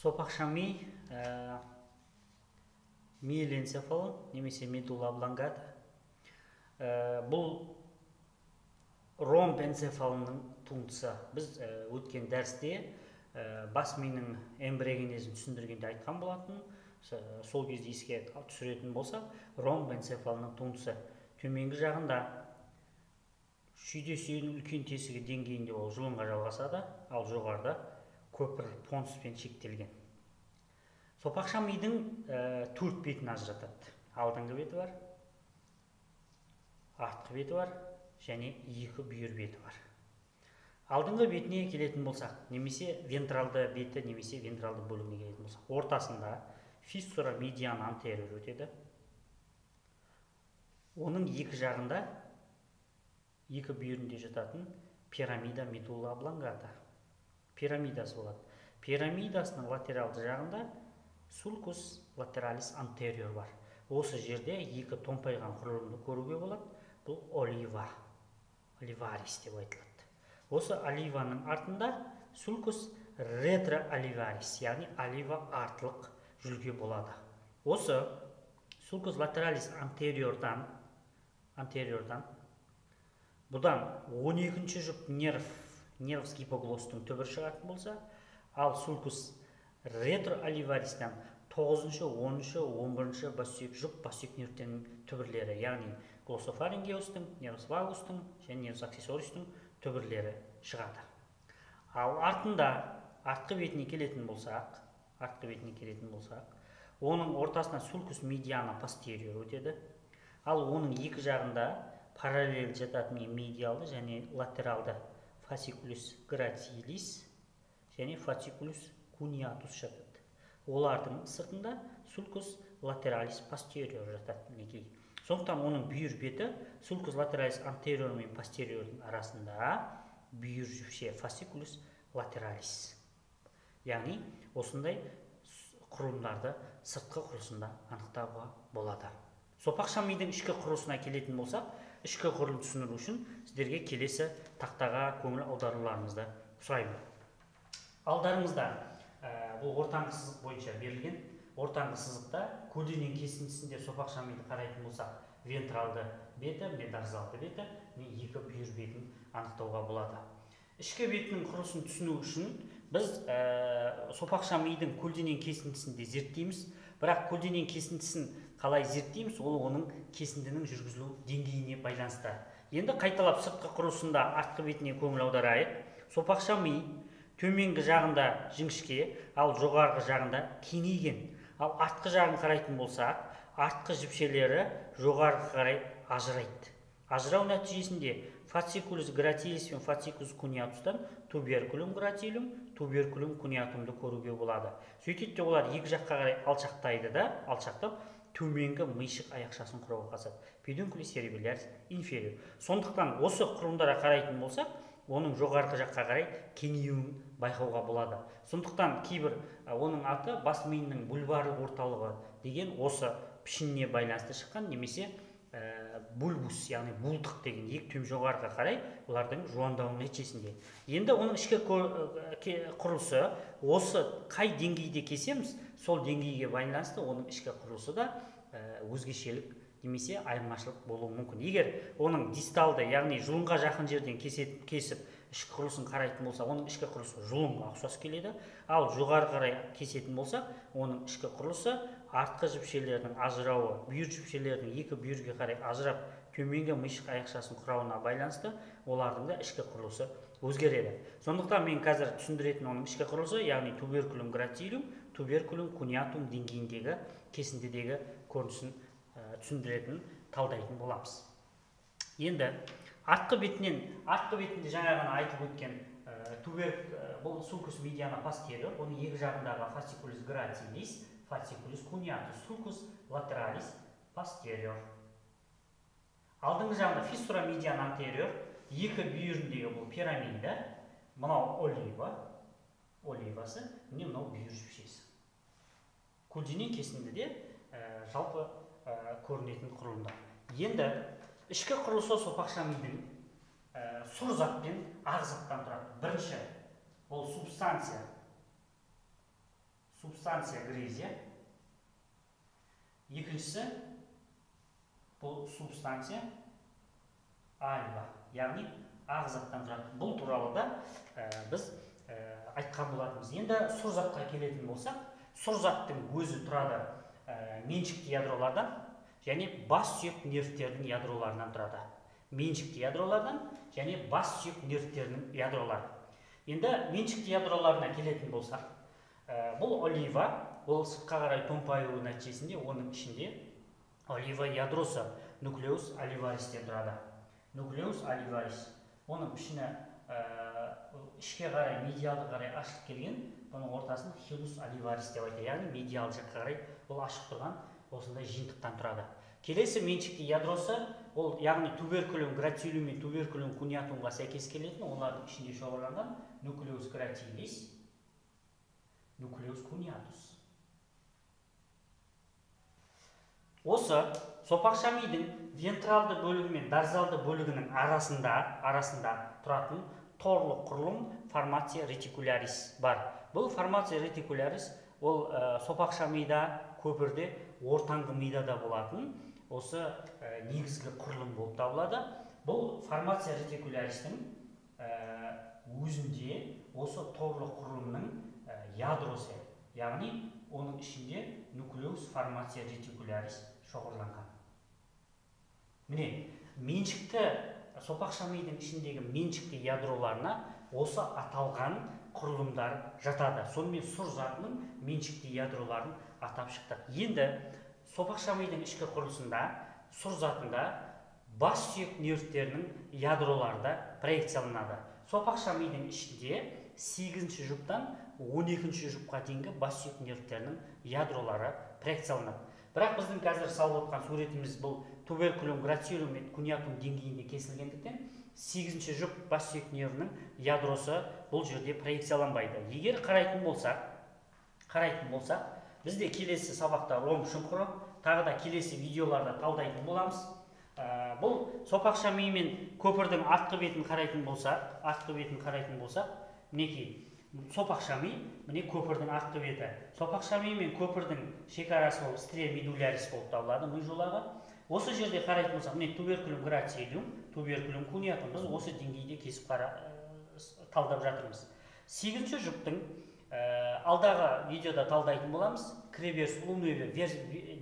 Сопақша ми миеленцефал немесе медула облонгата. Бұл ромб энцефалының туындысы. Біз өткен дәрісте бас миының эмбрионезін түсіндіргенде айтқан болатын. Сол кезде еске түсіретін болса, ромб энцефалының туындысы төменгі жағында шүйде сүйенің үлкен тесігі деңгейінде ол жұлынға жалғасады, ал жоғарыда көпір понуспен шектелген. Сопақша мидың төрт бетін ажыратады. Алдыңғы беті бар, артқы беті бар және екі бүйір беті бар. Алдыңғы бетіне келетін болсақ, немесе вентралды беті, немесе вентралды бөлігіне келетін болсақ, ортасында фиссура медиана антериор өтеді. Оның екі жағында, екі бүйірінде жататын пирамида медула облонгата. Пирамидасы болады. Пирамидасының латералды жағында сулкус латералис антериор бар. Осы жерде екі томпайған құрылымды көруге болады. Бұл олива, оливарис деп айтылады. Осы оливаның артында сулкус ретро-оливарис, яғни олива артылық жүлге болады. Осы сулкус латералис антериордан бұдан 12-ші жұп нервс гипоглостың түбір шығатын болса, ал сулкус ретро-оливаристан 9-шы, 10-шы, 11-шы жұп бассүйек нервтерінің түбірлері, яғни глоссофарингеустың, нервс вагустың және нервс аксессористың түбірлері шығады. Ал артқы бетіне келетін болсақ, оның ортасына сулкус медиана постериор өтеді. Ал оның екі жағында параллель жататын медиалды және латералды фасикулус гратилис және фасикулус куниатус жатады. Олардың сыртында сулкус латералис постериор жатады мінекей. Сондықтан оның бүйір беті сулкус латералис антериор мен постериордың арасында бүйір жіпше фасикулус латералис. Яғни осындай құрылымдарды сыртқы құрылысында анықтауға болады. Сопақша мидың ішкі құрылысына келетін болсақ, ішкі құрылым түсіндіру үшін сіздерге келесі тақтаға көңіл аударуларыңызды сұраймын. Алдарыңызда бұл ортаңғы сызық бойынша берілген. Ортаңғы сызықта көлденең кесіндісінде сопақша миды қарайтын болсақ, вентралды беті, метарзалды беті, екі бүйір бетін анықтауға болады. Ішкі бетінің құрылысын түсіну үшін біз сопақша мидың көлденең кесіндісінде зерттейміз. Бірақ көлденең кесіндісін қалай зерттейміз, ол оның кесіндінің жүргізілу деңгейіне байланысты. Енді қайталап сыртқы құрылысында артқы бетіне көңіл аударайық. Сопақша ми төменгі жағында жіңішке, ал жоғарғы жағында кеңейген. Ал артқы жағын қарайтын болсақ, артқы жіпшелері жоғарғы қарай ажырайды. Ажырау нәтижесінде фасикулус гратилис пен фасикулус куниатустан туберкулум гратилум, туберкулум куниатумды көруге болады. Сөйтеді олар екі жаққа қарай алшақтайды да, алшақтап төменгі миышық аяқшасын құруға қатысады. Педункулус серебелярис инфериор. Сондықтан осы құрылымдарға қарайтын болсақ, оның жоғарғы жаққа қарай кеңеюін байқауға болады. Сондықтан кейбір оның аты бас миының бульварлық орталығы деген осы пішініне байланысты шыққан, немесе бульбус, яғни булдық деген екі жоғарғы қарай олардың жуандауының нәтижесінде. Енді оның ішкі құрылысы осы қай деңгейде кесеміз, сол деңгейге байланысты оның ішкі құрылысы да өзгешелік немесе айырмашылық болуы мүмкін. Егер оның дисталды, яғни жұлынға жақын жерден кесіп, ішкі құрылысын қарайтын болса, оның ішкі құрылысы жұлынға ұқсас келеді. Ал жоғары қарай кесетін болса, оның ішкі құрылысы артқы жіпшелердің ажырауы, бүйір жіпшелердің екі бүйірге қарай ажырап, төменгі миышық аяқшасын құрауына байланысты олардың да ішкі құрылысы өзгереді. Сондықтан мен қазір түсіндіретін оның ішкі құрылысы, яғни туберкулум гратилум, туберкулум куниатум деңгейіндегі кесіндідегі көрінісін түсіндіретін, талдайтын боламыз. Енді артқы бетінде жаңа ғана айтып өткен бұл сулкус медиана постериор, оның екі жағындағы фасикулус гратилис, фасикулус куниатус, сулкус латералис постериор. Алдыңғы жағында фиссура медиана антериор, екі бүйіріндегі бұл пирамида, мынау оливасы, міне мынау бүйір жіпшесі. Көлденең кесіндіде жалпы көрінетін құрылымдар. Енді ішкі құрылысы сопақша мидың сұр зат пен ақ заттан тұрады. Бірінші, ол субстанция субстанция грязия. Екіншісі бұл субстанция альва, яғни ақ заттан тұрады. Бұл туралы да біз айтқан болатынбыз. Енді сұр затқа келетін болсақ, сұр заттың өзі тұрады меншікті ядролардан және бас сүйек нервтердің ядроларынан тұрады. Меншікті ядролардан және бас сүйек нервтерінің ядролары. Енді меншікті ядроларына келетін болсақ, бұл олива, ол сыртқа қарай томпаюы нәтижесінде оның ішінде олива ядросы нуклеус оливаристен тұрады. Нуклеус оливарис. Оның пішіні ішке қарай, медиалды қарай ашық келген, бұның ортасын хилус оливарис деп айтады. Яғни медиалды жаққа қарай ол ашық тұрған осындай жиынтықтан тұрады. Келесі меншікті ядросы, ол яғни туберкулин грацилиум мен туберкулин куниатумға сәйкес келетін, олардың ішінде шоғырланған нуклеус грацилис, нуклеус куниатус. Осы сопақша мидың вентралды бөлігі мен дорзалды бөлігінің арасында тұратын торлы құрылым формация ретикулярис бар. Бұл формация ретикулярис ол сопақша мида, көпірде, ортаңғы мидада болатын осы негізгі құрылым болып табылады. Бұл формация ретикуляристің өзінде осы торлы құрылымның ядросы, яғни оның ішінде нуклеус формация ретикулярис шоғырланған. Міне, меншікті сопақша мидың ішіндегі меншікті ядроларына осы аталған құрылымдар жатады. Сонымен сұр затының меншікті ядроларын атап шықтық. Енді сопақша мидың ішкі құрылысында, сұр затында бас сүйек нервтерінің ядролары да проекцияланады. Сопақша мидың ішінде 8-ші жұптан 12-ші жұпқа дейінгі бас сүйек нервтерінің ядролары проекцияланады. Бірақ біздің қазір салып отқан суретіміз бұл туберкулин грацилиум мен куниатум деңгейінде кесілгендіктен 8-ші жұп бас сүйек нервінің ядросы бұл жерде проекцияланбайды. Егер қарайтын болсақ, бізде келесі сабақта ромб шұңқыры, тағы да келесі видеоларда талдайтын боламыз. Бұл сопақша ми мен көпірдің артқы бетін қарайтын болсақ, мінекей сопақша ми, міне көпірдің артқы беті. Сопақша ми мен көпірдің шекарасы ол стрия медулярис болып табылады, ми жолағы. Осы жерде қарайтын болсақ, міне туберкулин грацилиум, туберкулин куниатум, біз осы деңгейде кесіп талдап жатырмыз. 8-ші жұптың алдағы видеода талдайтын боламыз. Креберс улнуеве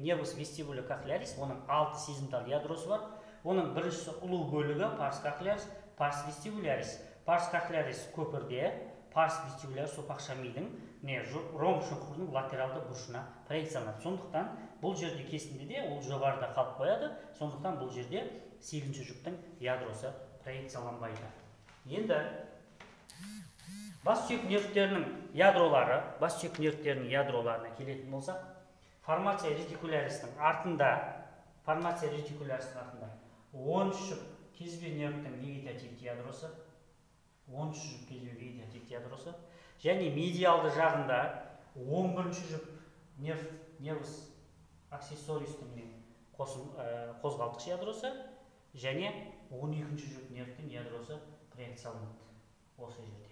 нервус вестибуля кохлеарис, оның 6 сезімтал ядросы бар. Оның біріншісі ұлу бөлігі парс кохлеарис, парс вестибулярис. Парс кохлеарис көпірде, парс вестибулярис сопақша мидың ромб шұңқырының латералды бұрышына проекцияланады. Сондықтан бұл жерде кесінде де ол жоғарыда қалып қояды. Сондықтан бұл жерде 8-ші жұптың ядросы проекцияланбайды. Енді бас сүйек нервтерінің ядроларына келетін болсақ, формация ретикуляристің артында 13 жұп кезбе нервтің вегетативті ядросы, 13 жұп кезбе вегетативті ядросы, және медиалды жағында 11 жұп нервус аксессористің қозғалтқыш ядросы, және 12 жұп нервтің ядросы проекцияланады осы жерде.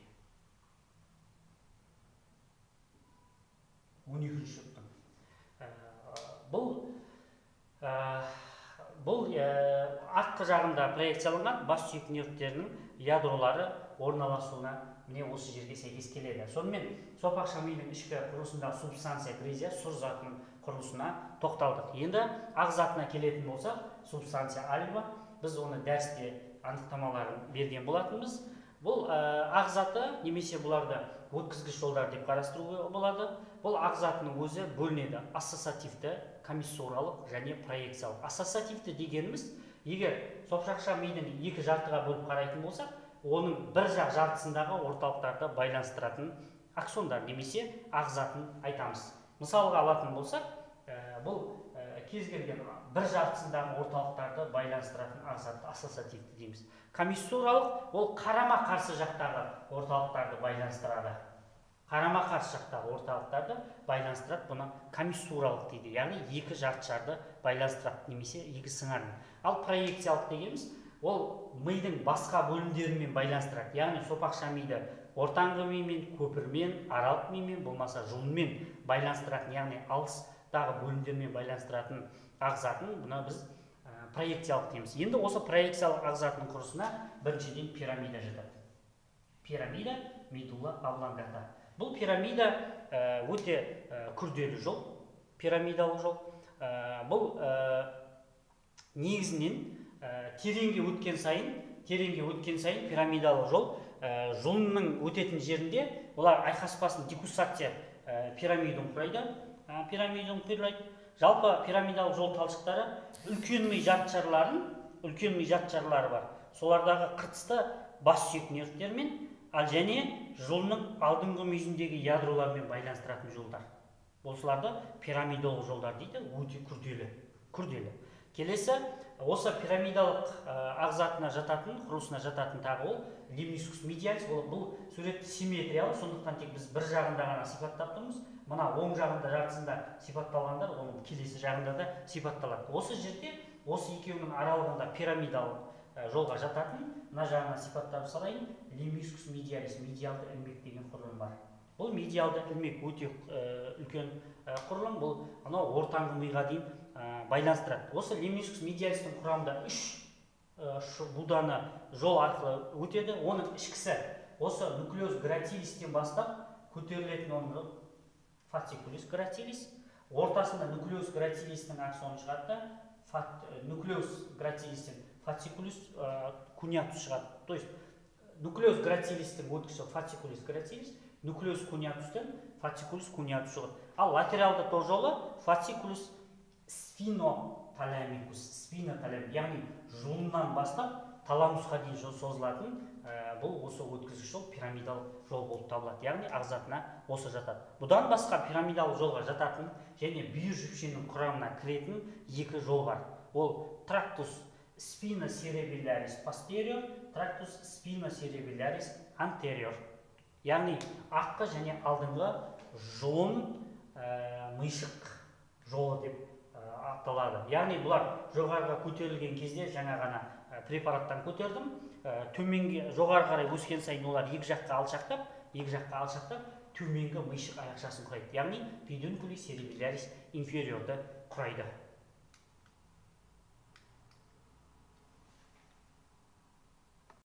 12 жұптың. Бұл артқы жағында проекцияланған бас сүйек нервтерінің ядролары орналасуына міне осы жерге сәйкес келеді. Сонымен сопақша мидың ішкі құрылысындағы субстанция грязия сұр затының құрылысына тоқталдық. Енді ақ затына келетін болсақ, субстанция альва, біз оны дәрісте анықтамаларын берген болатынбыз. Бұл ақ заты немесе бұларды өткізгіш жолдар деп қарастыруға болады. Бұл ақ затының өзі бөлінеді ассоциативті, комиссуралық және проекциялық. Ассоциативті дегеніміз, егер сопақша мидың екі жартыға бөліп қарайтын болсақ, оның бір жақ жартысындағы орталықтарды байланыстыратын аксондар немесе ақ затын айтамыз. Мысалға алатын болсақ, бұл кез келген бір жартысындағы орталықтарды байланыстыратын ақ затты ассоциативті дейміз. Комиссуралық ол қарама-қарсы жақтағы орталықтарды байланыстырады. Қарама-қарсы жақтағы орталықтарды байланыстырады, бұны комиссуралық дейді. Яғни екі жартышарды байланыстырады немесе екі сыңарын. Ал проекциялық дегеніміз, ол мидың басқа бөлімдерімен байланыстырады. Яғни сопақша миды ортаңғы мимен, көпірмен, аралық мимен, болмаса жұлынмен байланыстыратын, яғни алыстағы бөлімдермен байланыстыратын ағзатын бұна біз проекциялық дейміз. Енді осы проекциялық ағзатының құрысына біріншіден пирамида жатады. Пирамида медулла облонгата. Бұл пирамида өте күрделі жол, пирамидалық жол. Бұл негізінен тереңге өткен сайын пирамидалық жол жұлынның өтетін жерінде олар айқаспасын декуссация пирамиданы құрайды. Жалпы пирамидалық жол талшықтары үлкен ми жатшарлары бар. Солардағы қыртысты бас сүйек нервтермен, ал және жұлынның алдыңғы мүйізіндегі ядролармен байланыстыратын жолдар. Осыларды пирамидалық жолдар дейді, өте күрделі. Келесі, осы пирамидалық ағзатына жататын, құрылысына жататын тағы ол лимнискус медиалис. Бұл суретті симметриялы, сондықтан тек біз бір жағында ғана сипаттап тұрмыз. Мына оң жағында жартысында сипатталғандар, оның келесі жағында да сипатталады. Осы жерде, осы екеуінің аралығында пирамидалық жолға жататын, мына жағына сипаттап салайын, лимнискус медиалис, медиалды ілмек деген құрылым бар. Бұл медиалды ілмек өте үлкен құрылым, бұл ортаңғы миға дейін байланыстырады. Осы лимнискус медиалистің құрамында 3 буданы жол арқылы өтеді. Оның ішкісі осы нуклеус гратилистен бастап көтерілетін оның фасцикулус гратилис, ортасында нуклеус гратилистің аксоны шығады, нуклеус гратилистен фасцикулус куниатус шығады. То есть нуклеус гратилистің өткіші фасцикулус гратилис, нуклеус куниатустен фасцикулус куниатус шығады. Ал латералды тор жолы фасцикулус сфиноталамикус, яғни жұлыннан бастап таламусқа дейін созылатын бұл осы өткізгіш жол пирамидалық жол болып табылады. Яғни ағзатына осы жатады. Бұдан басқа пирамидалық жолға жататын және бүйір жіпшенің құрамына кіретін 2 жол бар. Ол трактус спиноцеребеляris posterior, трактус спиноцеребеляris anterior. Яғни артқы және алдыңғы жұлын мыйшық жолы деп аталады. Яғни бұлар жоғарыға көтерілген кезде жаңа ғана препараттан көтердім. Төменге жоғары қарай өскен сайын олар екі жаққа алшақтап, төменгі мыйшық аяқшасын құрайды. Яғни педункулис церебелярис инфериорды құрайды.